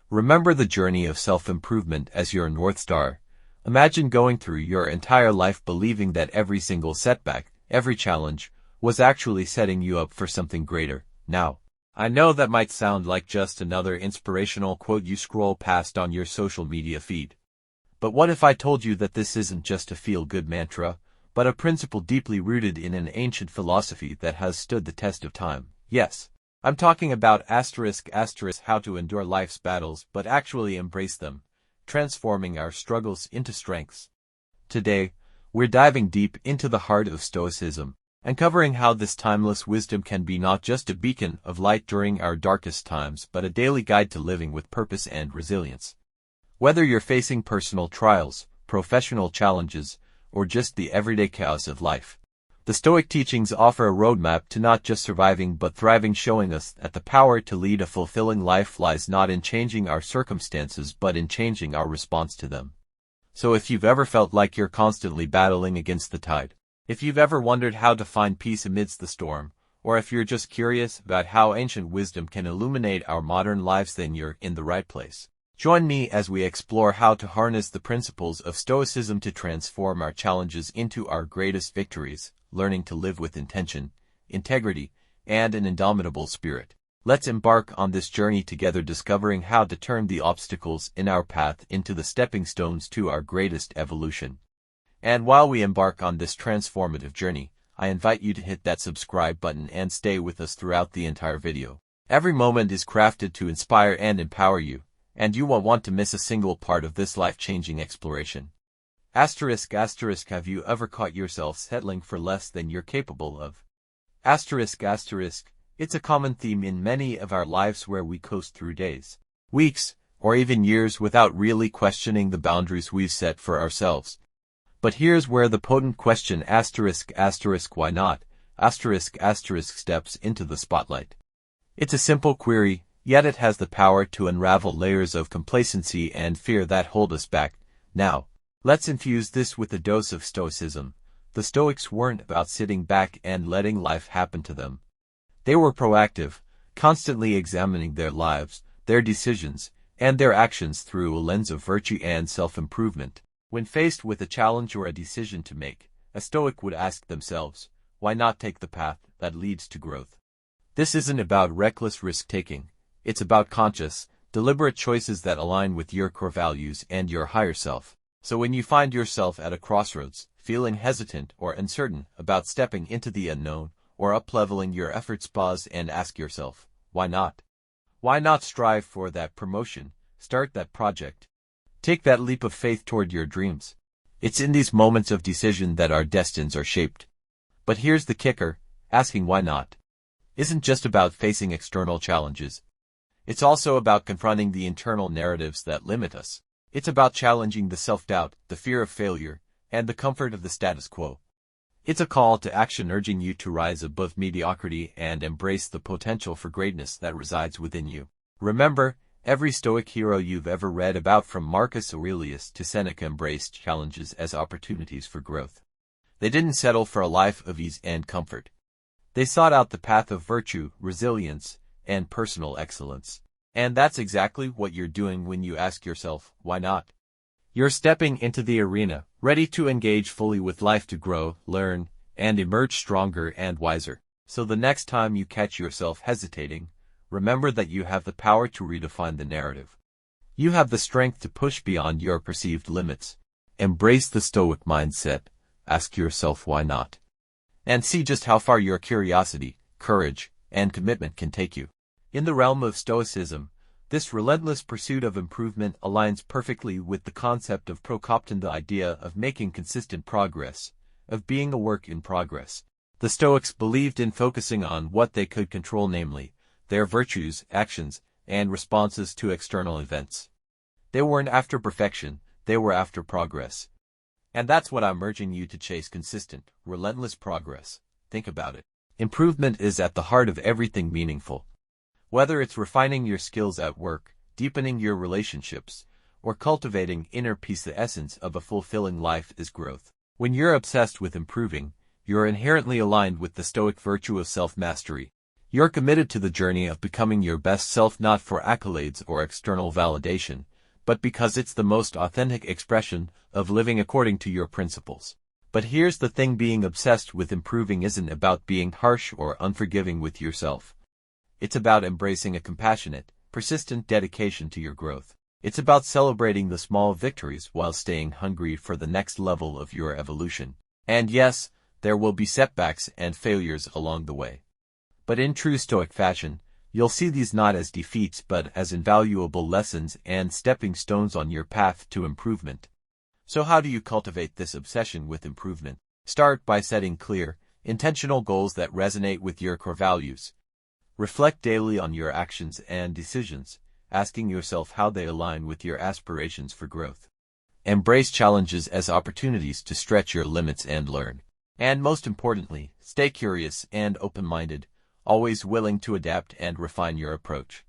Remember the journey of self-improvement as your North Star. Imagine going through your entire life believing that every single setback, every challenge, was actually setting you up for something greater. Now, I know that might sound like just another inspirational quote you scroll past on your social media feed. But what if I told you that this isn't just a feel-good mantra, but a principle deeply rooted in an ancient philosophy that has stood the test of time? Yes, I'm talking about how to endure life's battles but actually embrace them, transforming our struggles into strengths. Today, we're diving deep into the heart of Stoicism, uncovering how this timeless wisdom can be not just a beacon of light during our darkest times but a daily guide to living with purpose and resilience. Whether you're facing personal trials, professional challenges, or just the everyday chaos of life, the Stoic teachings offer a roadmap to not just surviving but thriving, showing us that the power to lead a fulfilling life lies not in changing our circumstances but in changing our response to them. So if you've ever felt like you're constantly battling against the tide, if you've ever wondered how to find peace amidst the storm, or if you're just curious about how ancient wisdom can illuminate our modern lives, then you're in the right place. Join me as we explore how to harness the principles of Stoicism to transform our challenges into our greatest victories, learning to live with intention, integrity, and an indomitable spirit. Let's embark on this journey together, discovering how to turn the obstacles in our path into the stepping stones to our greatest evolution. And while we embark on this transformative journey, I invite you to hit that subscribe button and stay with us throughout the entire video. Every moment is crafted to inspire and empower you, and you won't want to miss a single part of this life-changing exploration. Have you ever caught yourself settling for less than you're capable of? It's a common theme in many of our lives where we coast through days, weeks, or even years without really questioning the boundaries we've set for ourselves. But here's where the potent question why not steps into the spotlight. It's a simple query, yet it has the power to unravel layers of complacency and fear that hold us back. Now, let's infuse this with a dose of Stoicism. The Stoics weren't about sitting back and letting life happen to them. They were proactive, constantly examining their lives, their decisions, and their actions through a lens of virtue and self-improvement. When faced with a challenge or a decision to make, a Stoic would ask themselves, why not take the path that leads to growth? This isn't about reckless risk-taking. It's about conscious, deliberate choices that align with your core values and your higher self. So when you find yourself at a crossroads, feeling hesitant or uncertain about stepping into the unknown or up-leveling your efforts, pause and ask yourself, why not? Why not strive for that promotion, start that project, take that leap of faith toward your dreams? It's in these moments of decision that our destinies are shaped. But here's the kicker, asking why not isn't just about facing external challenges. It's also about confronting the internal narratives that limit us. It's about challenging the self-doubt, the fear of failure, and the comfort of the status quo. It's a call to action, urging you to rise above mediocrity and embrace the potential for greatness that resides within you. Remember, every Stoic hero you've ever read about, from Marcus Aurelius to Seneca, embraced challenges as opportunities for growth. They didn't settle for a life of ease and comfort. They sought out the path of virtue, resilience, and personal excellence. And that's exactly what you're doing when you ask yourself, why not? You're stepping into the arena, ready to engage fully with life, to grow, learn, and emerge stronger and wiser. So the next time you catch yourself hesitating, remember that you have the power to redefine the narrative. You have the strength to push beyond your perceived limits. Embrace the Stoic mindset, ask yourself why not, and see just how far your curiosity, courage, and commitment can take you. In the realm of Stoicism, this relentless pursuit of improvement aligns perfectly with the concept of Prokopton, the idea of making consistent progress, of being a work in progress. The Stoics believed in focusing on what they could control, namely, their virtues, actions, and responses to external events. They weren't after perfection, they were after progress. And that's what I'm urging you to chase: consistent, relentless progress. Think about it. Improvement is at the heart of everything meaningful. Whether it's refining your skills at work, deepening your relationships, or cultivating inner peace, the essence of a fulfilling life is growth. When you're obsessed with improving, you're inherently aligned with the Stoic virtue of self-mastery. You're committed to the journey of becoming your best self not for accolades or external validation, but because it's the most authentic expression of living according to your principles. But here's the thing, being obsessed with improving isn't about being harsh or unforgiving with yourself. It's about embracing a compassionate, persistent dedication to your growth. It's about celebrating the small victories while staying hungry for the next level of your evolution. And yes, there will be setbacks and failures along the way. But in true Stoic fashion, you'll see these not as defeats but as invaluable lessons and stepping stones on your path to improvement. So how do you cultivate this obsession with improvement? Start by setting clear, intentional goals that resonate with your core values. Reflect daily on your actions and decisions, asking yourself how they align with your aspirations for growth. Embrace challenges as opportunities to stretch your limits and learn. And most importantly, stay curious and open-minded, always willing to adapt and refine your approach.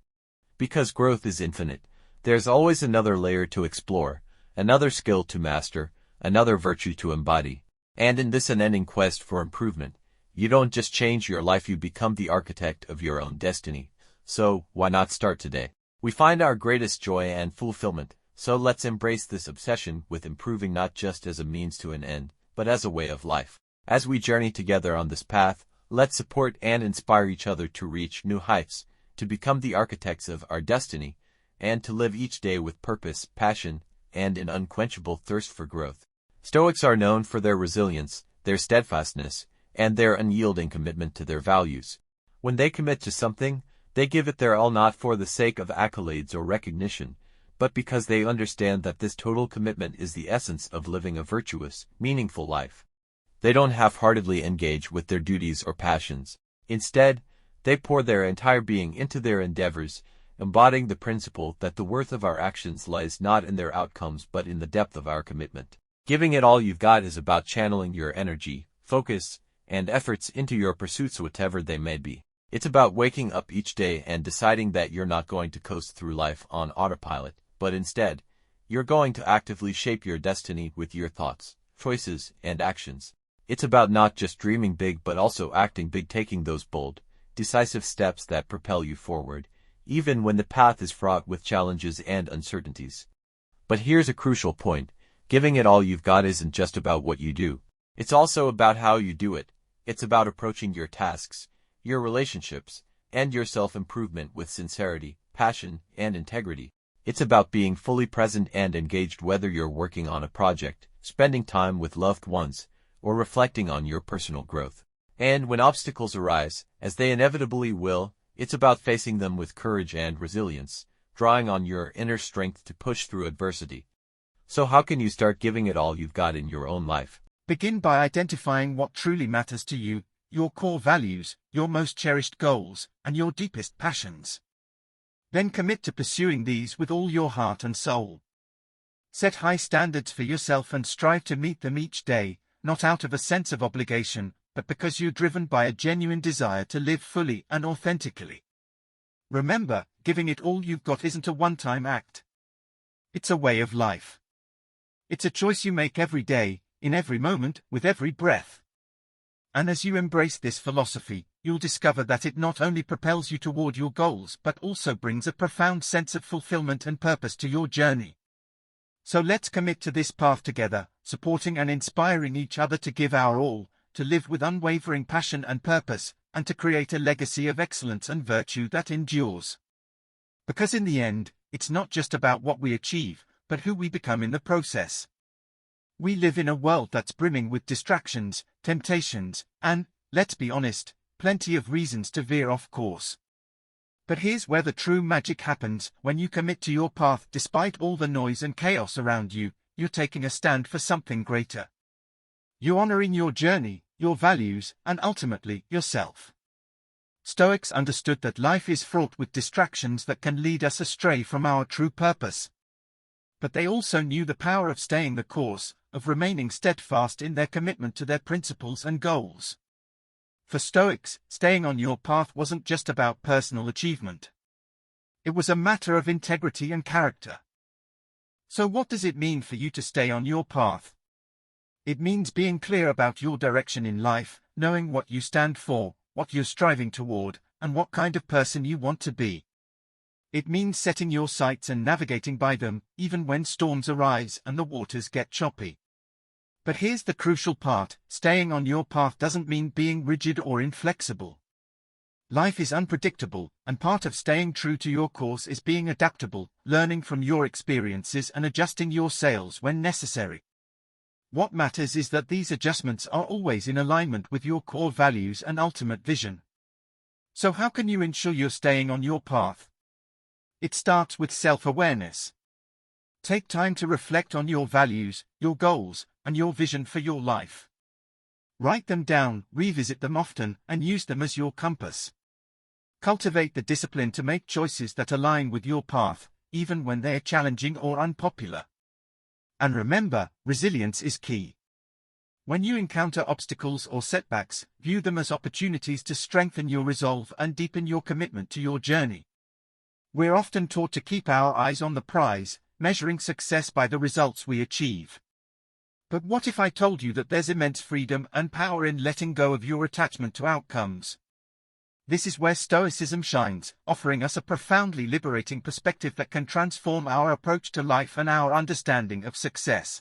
Because growth is infinite, there's always another layer to explore, another skill to master, another virtue to embody. And in this unending quest for improvement, you don't just change your life, you become the architect of your own destiny. So, why not start today? We find our greatest joy and fulfillment, so let's embrace this obsession with improving not just as a means to an end, but as a way of life. As we journey together on this path, let's support and inspire each other to reach new heights, to become the architects of our destiny, and to live each day with purpose, passion, and an unquenchable thirst for growth. Stoics are known for their resilience, their steadfastness, and their unyielding commitment to their values. When they commit to something, they give it their all, not for the sake of accolades or recognition, but because they understand that this total commitment is the essence of living a virtuous, meaningful life. They don't half-heartedly engage with their duties or passions. Instead, they pour their entire being into their endeavors, embodying the principle that the worth of our actions lies not in their outcomes but in the depth of our commitment. Giving it all you've got is about channeling your energy, focus, and efforts into your pursuits, whatever they may be. It's about waking up each day and deciding that you're not going to coast through life on autopilot, but instead, you're going to actively shape your destiny with your thoughts, choices, and actions. It's about not just dreaming big but also acting big, taking those bold, decisive steps that propel you forward, even when the path is fraught with challenges and uncertainties. But here's a crucial point. Giving it all you've got isn't just about what you do. It's also about how you do it. It's about approaching your tasks, your relationships, and your self-improvement with sincerity, passion, and integrity. It's about being fully present and engaged, whether you're working on a project, spending time with loved ones, or reflecting on your personal growth. And when obstacles arise, as they inevitably will, it's about facing them with courage and resilience, drawing on your inner strength to push through adversity. So how can you start giving it all you've got in your own life? Begin by identifying what truly matters to you, your core values, your most cherished goals, and your deepest passions. Then commit to pursuing these with all your heart and soul. Set high standards for yourself and strive to meet them each day, not out of a sense of obligation, but because you're driven by a genuine desire to live fully and authentically. Remember, giving it all you've got isn't a one-time act. It's a way of life. It's a choice you make every day, in every moment, with every breath. And as you embrace this philosophy, you'll discover that it not only propels you toward your goals but also brings a profound sense of fulfillment and purpose to your journey. So let's commit to this path together, supporting and inspiring each other to give our all, to live with unwavering passion and purpose, and to create a legacy of excellence and virtue that endures. Because in the end, it's not just about what we achieve, but who we become in the process. We live in a world that's brimming with distractions, temptations, and, let's be honest, plenty of reasons to veer off course. But here's where the true magic happens. When you commit to your path despite all the noise and chaos around you, you're taking a stand for something greater. You're honoring your journey, your values, and ultimately, yourself. Stoics understood that life is fraught with distractions that can lead us astray from our true purpose. But they also knew the power of staying the course, of remaining steadfast in their commitment to their principles and goals. For Stoics, staying on your path wasn't just about personal achievement. It was a matter of integrity and character. So what does it mean for you to stay on your path? It means being clear about your direction in life, knowing what you stand for, what you're striving toward, and what kind of person you want to be. It means setting your sights and navigating by them, even when storms arise and the waters get choppy. But here's the crucial part: staying on your path doesn't mean being rigid or inflexible. Life is unpredictable, and part of staying true to your course is being adaptable, learning from your experiences and adjusting your sails when necessary. What matters is that these adjustments are always in alignment with your core values and ultimate vision. So how can you ensure you're staying on your path? It starts with self-awareness. Take time to reflect on your values, your goals, and your vision for your life. Write them down, revisit them often, and use them as your compass. Cultivate the discipline to make choices that align with your path, even when they're challenging or unpopular. And remember, resilience is key. When you encounter obstacles or setbacks, view them as opportunities to strengthen your resolve and deepen your commitment to your journey. We're often taught to keep our eyes on the prize, measuring success by the results we achieve. But what if I told you that there's immense freedom and power in letting go of your attachment to outcomes? This is where Stoicism shines, offering us a profoundly liberating perspective that can transform our approach to life and our understanding of success.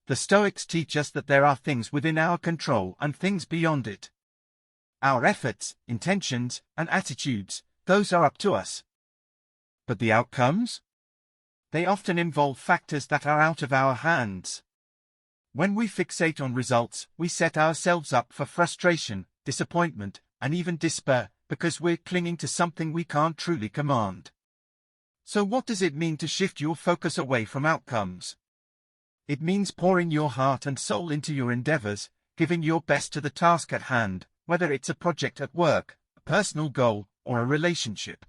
The Stoics teach us that there are things within our control and things beyond it. Our efforts, intentions, and attitudes, those are up to us. But the outcomes? They often involve factors that are out of our hands. When we fixate on results, we set ourselves up for frustration, disappointment, and even despair, because we're clinging to something we can't truly command. So what does it mean to shift your focus away from outcomes? It means pouring your heart and soul into your endeavors, giving your best to the task at hand, whether it's a project at work, a personal goal, or a relationship.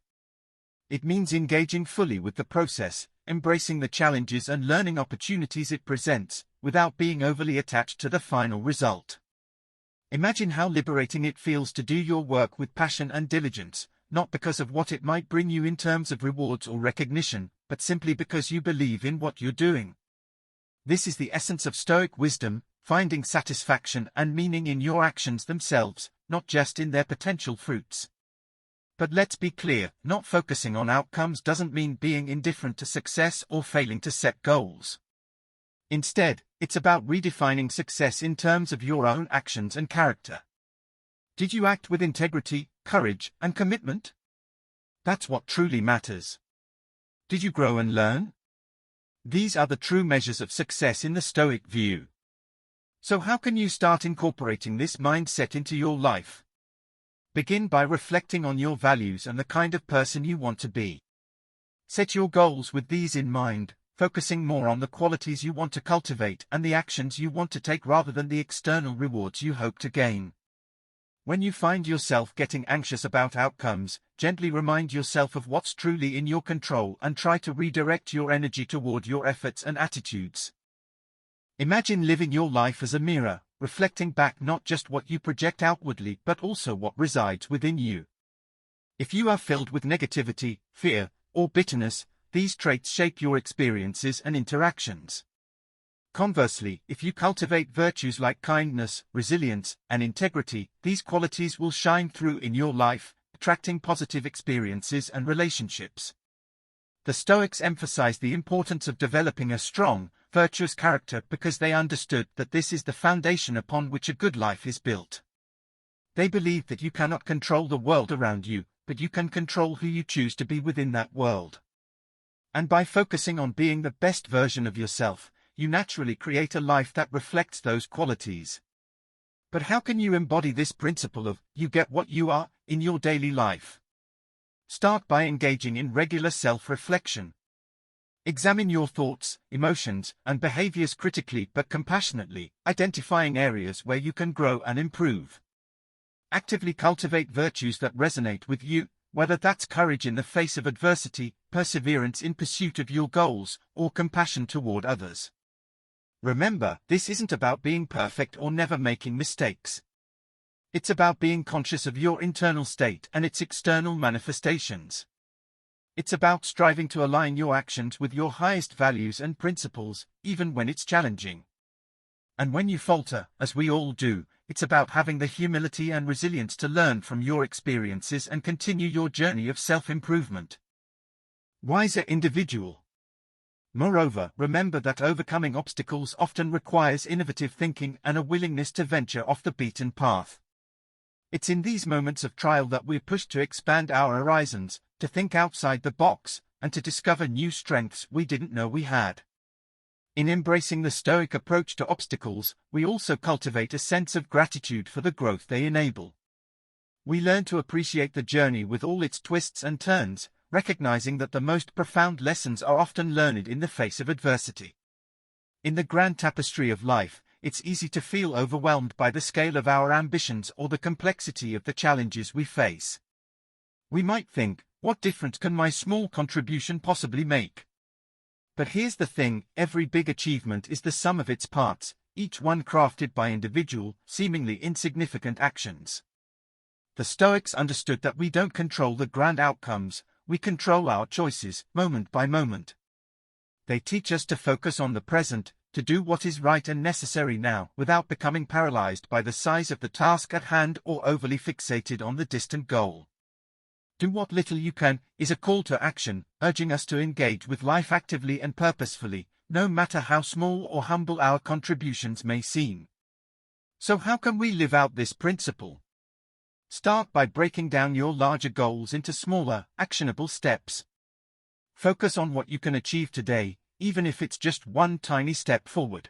It means engaging fully with the process, embracing the challenges and learning opportunities it presents, without being overly attached to the final result. Imagine how liberating it feels to do your work with passion and diligence, not because of what it might bring you in terms of rewards or recognition, but simply because you believe in what you're doing. This is the essence of Stoic wisdom, finding satisfaction and meaning in your actions themselves, not just in their potential fruits. But let's be clear, not focusing on outcomes doesn't mean being indifferent to success or failing to set goals. Instead, it's about redefining success in terms of your own actions and character. Did you act with integrity, courage, and commitment? That's what truly matters. Did you grow and learn? These are the true measures of success in the Stoic view. So how can you start incorporating this mindset into your life? Begin by reflecting on your values and the kind of person you want to be. Set your goals with these in mind, focusing more on the qualities you want to cultivate and the actions you want to take rather than the external rewards you hope to gain. When you find yourself getting anxious about outcomes, gently remind yourself of what's truly in your control and try to redirect your energy toward your efforts and attitudes. Imagine living your life as a mirror, reflecting back not just what you project outwardly but also what resides within you. If you are filled with negativity, fear, or bitterness, these traits shape your experiences and interactions. Conversely, if you cultivate virtues like kindness, resilience, and integrity, these qualities will shine through in your life, attracting positive experiences and relationships. The Stoics emphasize the importance of developing a strong, virtuous character because they understood that this is the foundation upon which a good life is built. They believe that you cannot control the world around you, but you can control who you choose to be within that world. And by focusing on being the best version of yourself, you naturally create a life that reflects those qualities. But how can you embody this principle of you get what you are in your daily life? Start by engaging in regular self-reflection. Examine your thoughts, emotions, and behaviors critically but compassionately, identifying areas where you can grow and improve. Actively cultivate virtues that resonate with you, whether that's courage in the face of adversity, perseverance in pursuit of your goals, or compassion toward others. Remember, this isn't about being perfect or never making mistakes. It's about being conscious of your internal state and its external manifestations. It's about striving to align your actions with your highest values and principles, even when it's challenging. And when you falter, as we all do, it's about having the humility and resilience to learn from your experiences and continue your journey of self-improvement. Wiser individual. Moreover, remember that overcoming obstacles often requires innovative thinking and a willingness to venture off the beaten path. It's in these moments of trial that we're pushed to expand our horizons, to think outside the box, and to discover new strengths we didn't know we had. In embracing the Stoic approach to obstacles, we also cultivate a sense of gratitude for the growth they enable. We learn to appreciate the journey with all its twists and turns, recognizing that the most profound lessons are often learned in the face of adversity. In the grand tapestry of life, it's easy to feel overwhelmed by the scale of our ambitions or the complexity of the challenges we face. We might think, what difference can my small contribution possibly make? But here's the thing, every big achievement is the sum of its parts, each one crafted by individual, seemingly insignificant actions. The Stoics understood that we don't control the grand outcomes, we control our choices, moment by moment. They teach us to focus on the present, to do what is right and necessary now, without becoming paralyzed by the size of the task at hand or overly fixated on the distant goal. Do what little you can is a call to action, urging us to engage with life actively and purposefully, no matter how small or humble our contributions may seem. So how can we live out this principle? Start by breaking down your larger goals into smaller, actionable steps. Focus on what you can achieve today, even if it's just one tiny step forward.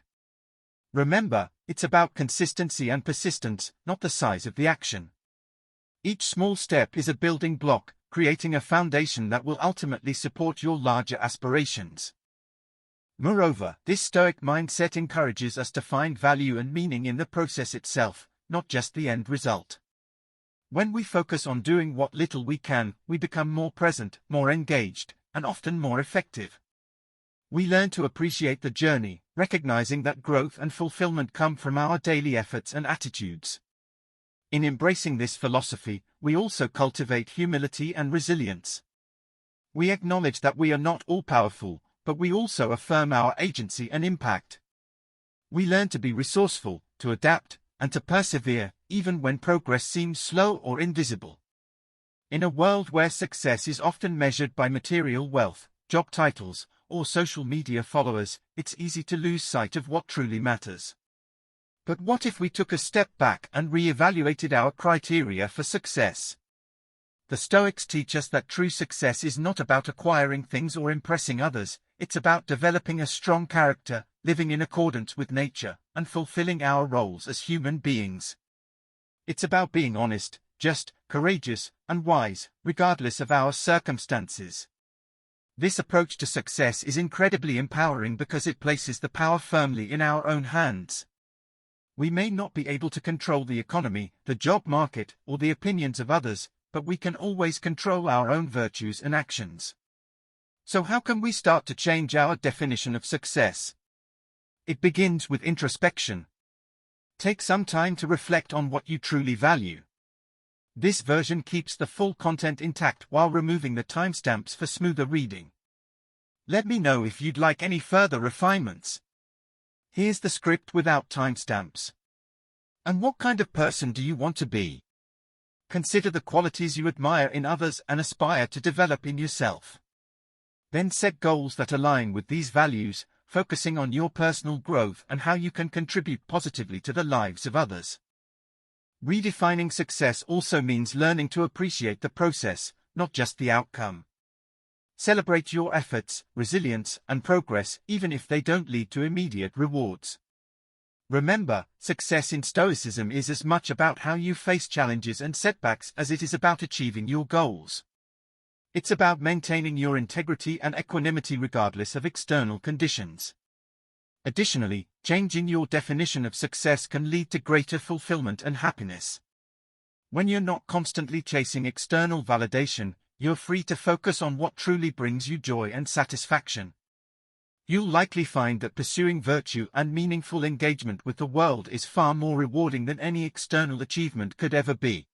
Remember, it's about consistency and persistence, not the size of the action. Each small step is a building block, creating a foundation that will ultimately support your larger aspirations. Moreover, this Stoic mindset encourages us to find value and meaning in the process itself, not just the end result. When we focus on doing what little we can, we become more present, more engaged, and often more effective. We learn to appreciate the journey, recognizing that growth and fulfillment come from our daily efforts and attitudes. In embracing this philosophy, we also cultivate humility and resilience. We acknowledge that we are not all-powerful, but we also affirm our agency and impact. We learn to be resourceful, to adapt, and to persevere, even when progress seems slow or invisible. In a world where success is often measured by material wealth, job titles, or social media followers, it's easy to lose sight of what truly matters. But what if we took a step back and re-evaluated our criteria for success? The Stoics teach us that true success is not about acquiring things or impressing others, it's about developing a strong character, living in accordance with nature, and fulfilling our roles as human beings. It's about being honest, just, courageous, and wise, regardless of our circumstances. This approach to success is incredibly empowering because it places the power firmly in our own hands. We may not be able to control the economy, the job market, or the opinions of others, but we can always control our own virtues and actions. So how can we start to change our definition of success? It begins with introspection. Take some time to reflect on what you truly value. This version keeps the full content intact while removing the timestamps for smoother reading. Let me know if you'd like any further refinements. Here's the script without timestamps. And what kind of person do you want to be? Consider the qualities you admire in others and aspire to develop in yourself. Then set goals that align with these values, focusing on your personal growth and how you can contribute positively to the lives of others. Redefining success also means learning to appreciate the process, not just the outcome. Celebrate your efforts, resilience, and progress, even if they don't lead to immediate rewards. Remember, success in Stoicism is as much about how you face challenges and setbacks as it is about achieving your goals. It's about maintaining your integrity and equanimity regardless of external conditions. Additionally, changing your definition of success can lead to greater fulfillment and happiness. When you're not constantly chasing external validation, you're free to focus on what truly brings you joy and satisfaction. You'll likely find that pursuing virtue and meaningful engagement with the world is far more rewarding than any external achievement could ever be.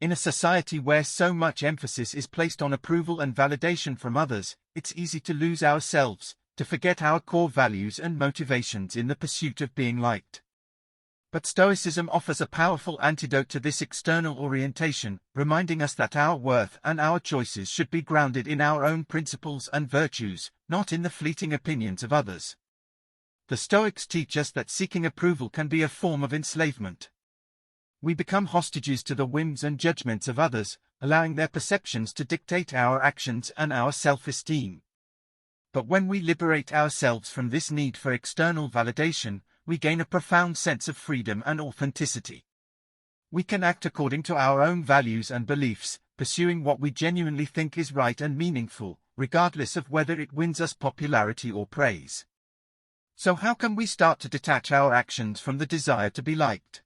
In a society where so much emphasis is placed on approval and validation from others, it's easy to lose ourselves, to forget our core values and motivations in the pursuit of being liked. But Stoicism offers a powerful antidote to this external orientation, reminding us that our worth and our choices should be grounded in our own principles and virtues, not in the fleeting opinions of others. The Stoics teach us that seeking approval can be a form of enslavement. We become hostages to the whims and judgments of others, allowing their perceptions to dictate our actions and our self-esteem. But when we liberate ourselves from this need for external validation, we gain a profound sense of freedom and authenticity. We can act according to our own values and beliefs, pursuing what we genuinely think is right and meaningful, regardless of whether it wins us popularity or praise. So how can we start to detach our actions from the desire to be liked?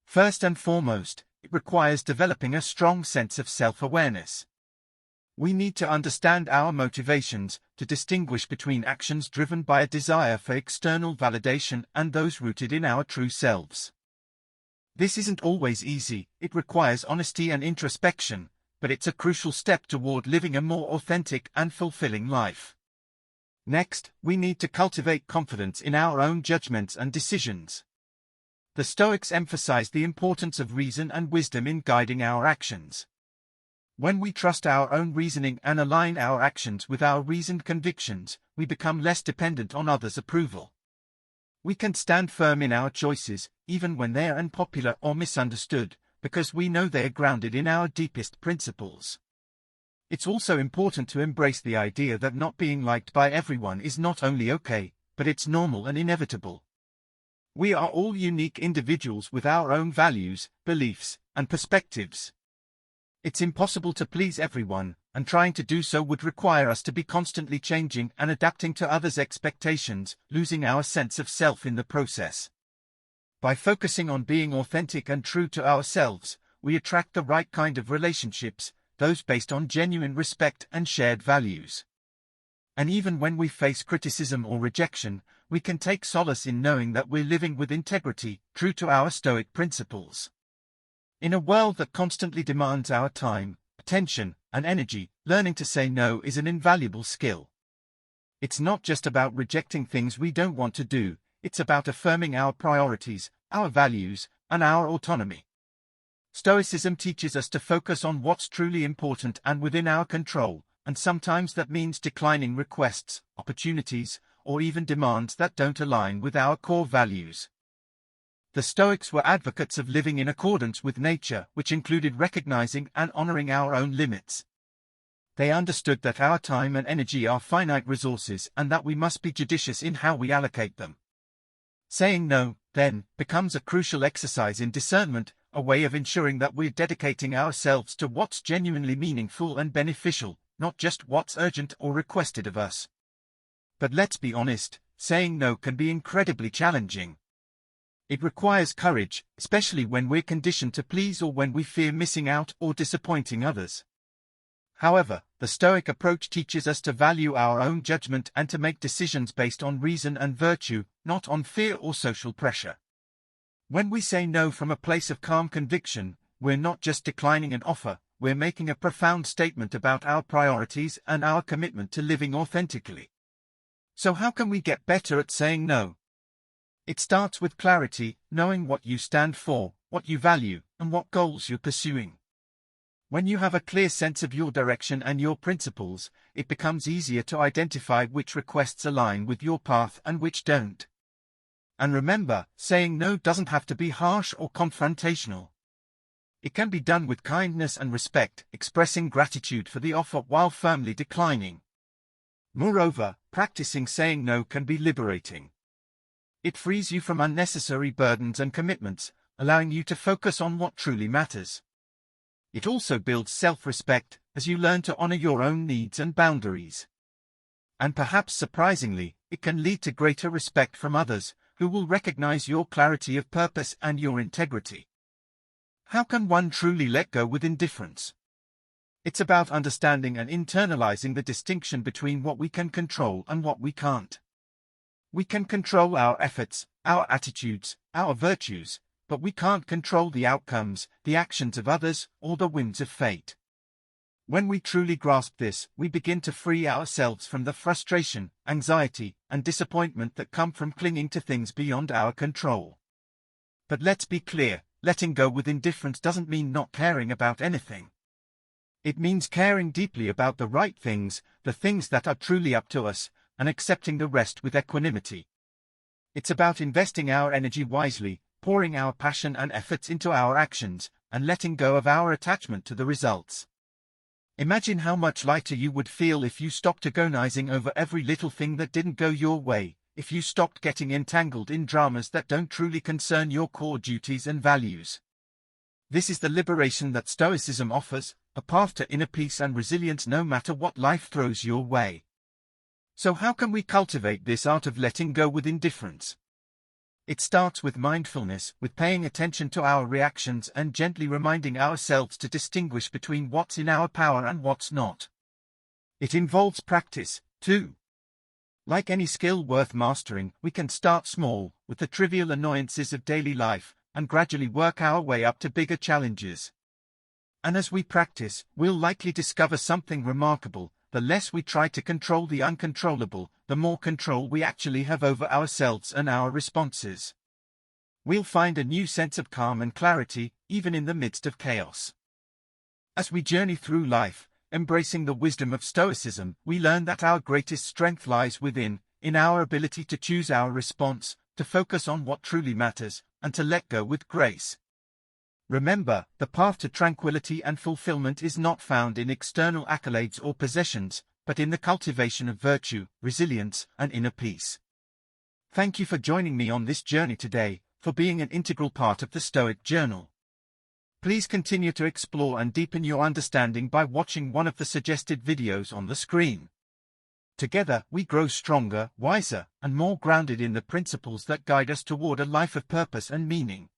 First and foremost, it requires developing a strong sense of self-awareness. We need to understand our motivations, to distinguish between actions driven by a desire for external validation and those rooted in our true selves. This isn't always easy, it requires honesty and introspection, but it's a crucial step toward living a more authentic and fulfilling life. Next, we need to cultivate confidence in our own judgments and decisions. The Stoics emphasize the importance of reason and wisdom in guiding our actions. When we trust our own reasoning and align our actions with our reasoned convictions, we become less dependent on others' approval. We can stand firm in our choices, even when they are unpopular or misunderstood, because we know they are grounded in our deepest principles. It's also important to embrace the idea that not being liked by everyone is not only okay, but it's normal and inevitable. We are all unique individuals with our own values, beliefs, and perspectives. It's impossible to please everyone, and trying to do so would require us to be constantly changing and adapting to others' expectations, losing our sense of self in the process. By focusing on being authentic and true to ourselves, we attract the right kind of relationships, those based on genuine respect and shared values. And even when we face criticism or rejection, we can take solace in knowing that we're living with integrity, true to our Stoic principles. In a world that constantly demands our time, attention, and energy, learning to say no is an invaluable skill. It's not just about rejecting things we don't want to do, it's about affirming our priorities, our values, and our autonomy. Stoicism teaches us to focus on what's truly important and within our control, and sometimes that means declining requests, opportunities, or even demands that don't align with our core values. The Stoics were advocates of living in accordance with nature, which included recognizing and honoring our own limits. They understood that our time and energy are finite resources and that we must be judicious in how we allocate them. Saying no, then, becomes a crucial exercise in discernment, a way of ensuring that we're dedicating ourselves to what's genuinely meaningful and beneficial, not just what's urgent or requested of us. But let's be honest, saying no can be incredibly challenging. It requires courage, especially when we're conditioned to please or when we fear missing out or disappointing others. However, the Stoic approach teaches us to value our own judgment and to make decisions based on reason and virtue, not on fear or social pressure. When we say no from a place of calm conviction, we're not just declining an offer, we're making a profound statement about our priorities and our commitment to living authentically. So how can we get better at saying no? It starts with clarity, knowing what you stand for, what you value, and what goals you're pursuing. When you have a clear sense of your direction and your principles, it becomes easier to identify which requests align with your path and which don't. And remember, saying no doesn't have to be harsh or confrontational. It can be done with kindness and respect, expressing gratitude for the offer while firmly declining. Moreover, practicing saying no can be liberating. It frees you from unnecessary burdens and commitments, allowing you to focus on what truly matters. It also builds self-respect, as you learn to honor your own needs and boundaries. And perhaps surprisingly, it can lead to greater respect from others, who will recognize your clarity of purpose and your integrity. How can one truly let go with indifference? It's about understanding and internalizing the distinction between what we can control and what we can't. We can control our efforts, our attitudes, our virtues, but we can't control the outcomes, the actions of others, or the whims of fate. When we truly grasp this, we begin to free ourselves from the frustration, anxiety, and disappointment that come from clinging to things beyond our control. But let's be clear, letting go with indifference doesn't mean not caring about anything. It means caring deeply about the right things, the things that are truly up to us, and accepting the rest with equanimity. It's about investing our energy wisely, pouring our passion and efforts into our actions, and letting go of our attachment to the results. Imagine how much lighter you would feel if you stopped agonizing over every little thing that didn't go your way, if you stopped getting entangled in dramas that don't truly concern your core duties and values. This is the liberation that Stoicism offers, a path to inner peace and resilience no matter what life throws your way. So how can we cultivate this art of letting go with indifference? It starts with mindfulness, with paying attention to our reactions and gently reminding ourselves to distinguish between what's in our power and what's not. It involves practice, too. Like any skill worth mastering, we can start small, with the trivial annoyances of daily life, and gradually work our way up to bigger challenges. And as we practice, we'll likely discover something remarkable. The less we try to control the uncontrollable, the more control we actually have over ourselves and our responses. We'll find a new sense of calm and clarity, even in the midst of chaos. As we journey through life, embracing the wisdom of Stoicism, we learn that our greatest strength lies within, in our ability to choose our response, to focus on what truly matters, and to let go with grace. Remember, the path to tranquility and fulfillment is not found in external accolades or possessions, but in the cultivation of virtue, resilience, and inner peace. Thank you for joining me on this journey today, for being an integral part of the Stoic Journal. Please continue to explore and deepen your understanding by watching one of the suggested videos on the screen. Together, we grow stronger, wiser, and more grounded in the principles that guide us toward a life of purpose and meaning.